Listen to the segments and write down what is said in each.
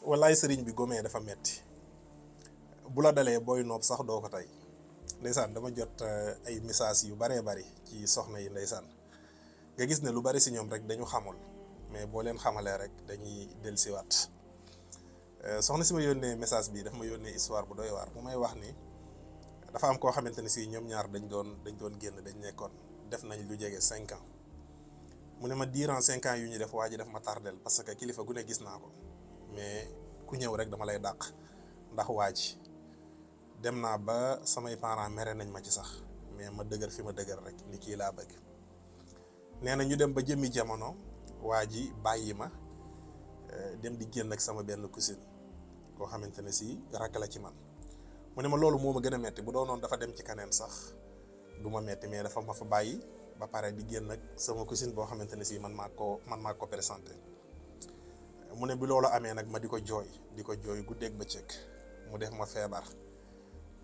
wallaay sëriñ bi gomee dafa metti bu la dalee booy noob sax doo ko tey ndeysaan dama jot ay message yu baree bari ci soxna yi ndeysaan nga gis ne lu bari si ñoom rek dañu xamul mais boo leen xamalee rek dañuy dellusiwaat soxna si ma yónnee message bi dafa ma yónnee histoire bu doy waar bu may wax ni dafa am koo xamante ne si ñoom ñaar dañ doon génn dañ nekkoon def nañ lu jege 5 ans mu ne ma durant 5 ans yu ñu def waa ji daf ma tardel parce que kilifa gu ne gis naa ko mais ku ñëw rek dama lay dàq ndax waa ji dem naa ba samay parents mere nañ ma ci sax mais ma dëgër fi ma dëgër rek ni kii laa bëgg. nee na ñu dem ba jëmmi jamono waa ji bàyyi ma dem di génn ak sama benn cousine koo xamante ne si rakk la ci man mu ne ma loolu moo ma gën a metti bu doonoon dafa dem ci kaneen sax du ma metti mais dafa ma fa bàyyi ba pare di génn ak sama cousine boo xamante ne si man maa ko présenté. mu ne bi loolu amee nag ma di ko jooy guddeeg bëccëg mu def ma feebar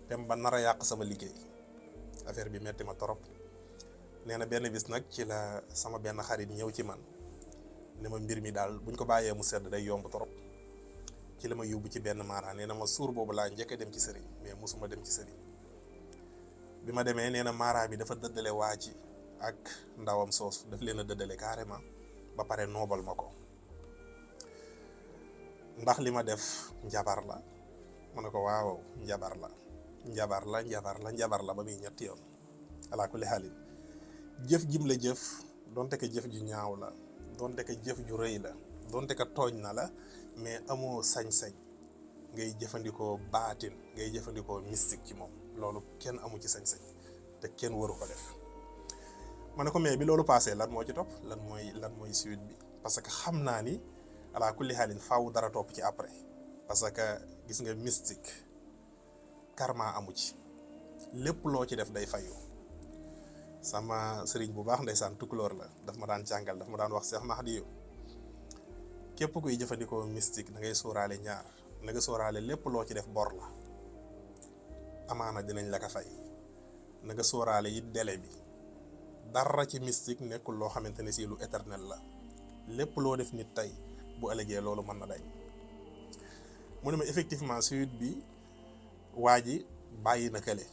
dem ba nar a yàq sama liggéey affaire bi metti ma torop. nee na benn bis nag ci la sama benn xarit ñëw ci man ne ma mbir mi daal buñ ko bàyyee mu sedd day yomb torop ci la ma yóbbu ci benn maara nee na ma suur boobu laa njëkk a dem ci sëriñ mais mosuma dem ci sëriñ bi ma demee nee na maara bi dafa dëddale waa ji ak ndawam soosu daf leen a dëddale carrément ba pare noobal ma ko ndax li ma def njabar la mu ne ko waaw njabar la ba muy ñetti yoon alaa kulli xaalin jëf jim la jëf donte ko jëf ju ñaaw la donte ko jëf ju rëy la donte ko tooñ na la mais amoo sañ-sañ ngay jëfandikoo baatin ngay jëfandikoo mystique ci moom loolu kenn amu ci sañ-sañ te kenn waru ko def. ma ne ko mais bi loolu passé lan moo ci topp lan mooy suite bi parce que xam naa ni alaa kulli xaalin faaw dara topp ci après parce que gis nga mystique karma amu ci lépp loo ci def day fayu. sama sëriñ bu baax ndeysaan tukulóor la daf ma daan jàngal daf ma daan wax Seex Mahdi yu képp kuy jëfandikoo mystique da ngay sóoraale ñaar na nga sóoraale lépp loo ci def bor la amaana dinañ la ko fay na nga sóoraale it délai bi dara ci mystique nekkul loo xamante ne si lu éternel la lépp loo def nit tey bu ëllëgee loolu mën na dañ. mu ne ma effectivement suite bi waa ji bàyyi na kële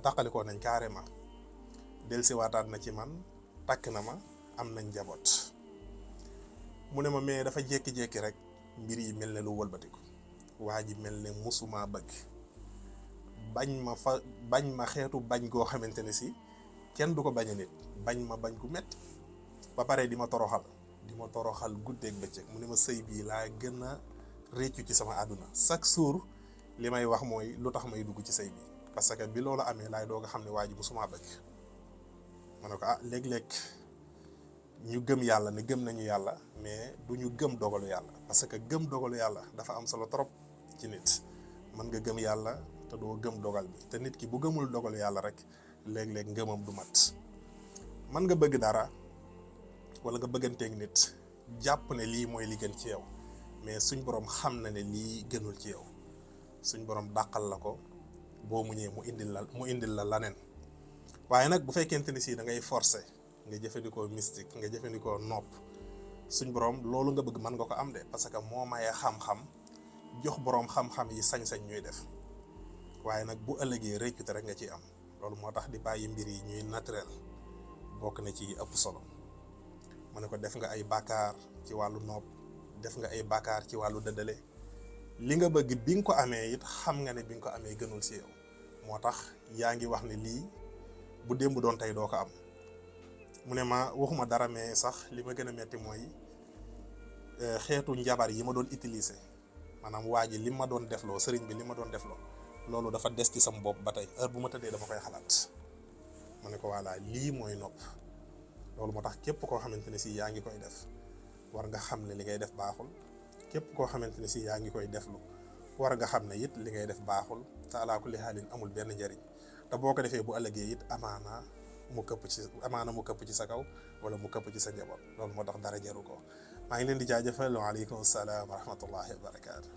tàqalikoo nañ carrément delsi waataat na ci man takk na ma am nañ njaboot. mu ne ma mais dafa jékki-jékki rek mbir yi mel ne lu wëlbatiku waa ji mel ne musuma bëgg bañ ma xeetu bañ goo xamante ne si kenn du ko bañ a nit bañ gu metti ba pare di ma toroxal guddeeg bëccëg. mu ne ma sëy bii laa gën a réccu ci sama àdduna chaque jour li may wax mooy lu tax may dugg ci sëy bi parce que bi loolu amee laay doog a xam ne waa ji musuma bëgg. ma ne ko léeg-léeg ñu gëm yàlla ne gëm nañu yàlla mais du ñu gëm dogalu yàlla parce que gëm dogalu yàlla dafa am solo trop ci nit. mën nga gëm yàlla te doo gëm dogal bi te nit ki bu gëmul dogalu yàlla rek léeg-léeg ngëmam du mat. mën nga bëgg dara wala nga bëgganteeg nit jàpp ne lii mooy li gën ci yow mais suñ borom xam na ne lii gënul ci yow suñ borom dàqal la ko boo muñee mu indil la laneen. waaye nag bu fekkente ni si da ngay forcer nga jëfandikoo mystique nga jëfandikoo nopp suñ borom loolu nga bëgg mën nga ko am de parce que moo mayee xam-xam jox borom xam-xam yi sañ-sañ ñuy def waaye nag bu ëllëgee réccute rek nga ciy am. loolu moo tax di bàyyi mbir yi ñuy naturel bokk na ci ëpp solo. mu ne ko def nga ay bàkkaar ci wàllu nopp def nga ay bàkkaar ci wàllu dëddale li nga bëgg bi nga ko amee it xam nga ne bi nga ko amee gënul si yow moo tax yaa ngi wax ne lii bu démb doon tey doo ko am. mu ne ma waxuma dara mais sax li ma gën a metti mooy xeetu njabar yi ma doon utiliser maanaam waa ji li ma doon defloo sëriñ bi li ma doon defloo loolu dafa des ci sama bopp ba tey heure bu ma tëddee dama koy xalaat. mu ne ko voilà lii mooy nopp loolu moo tax képp koo xamante ne si yaa ngi koy def war nga xam ne li ngay def baaxul képp koo xamante ne si yaa ngi koy deflu war nga xam ne it li ngay def baaxul te alaa kulli xaalin amul benn njariñ te boo ko defee bu ëllëgee it amaana mu këpp ci sa kaw wala mu këpp ci sa njaboot loolu moo tax dara jaru ko. maa ngi leen di jaajëfal waaleykum salaam wa rahmatullahi wa barakaatu.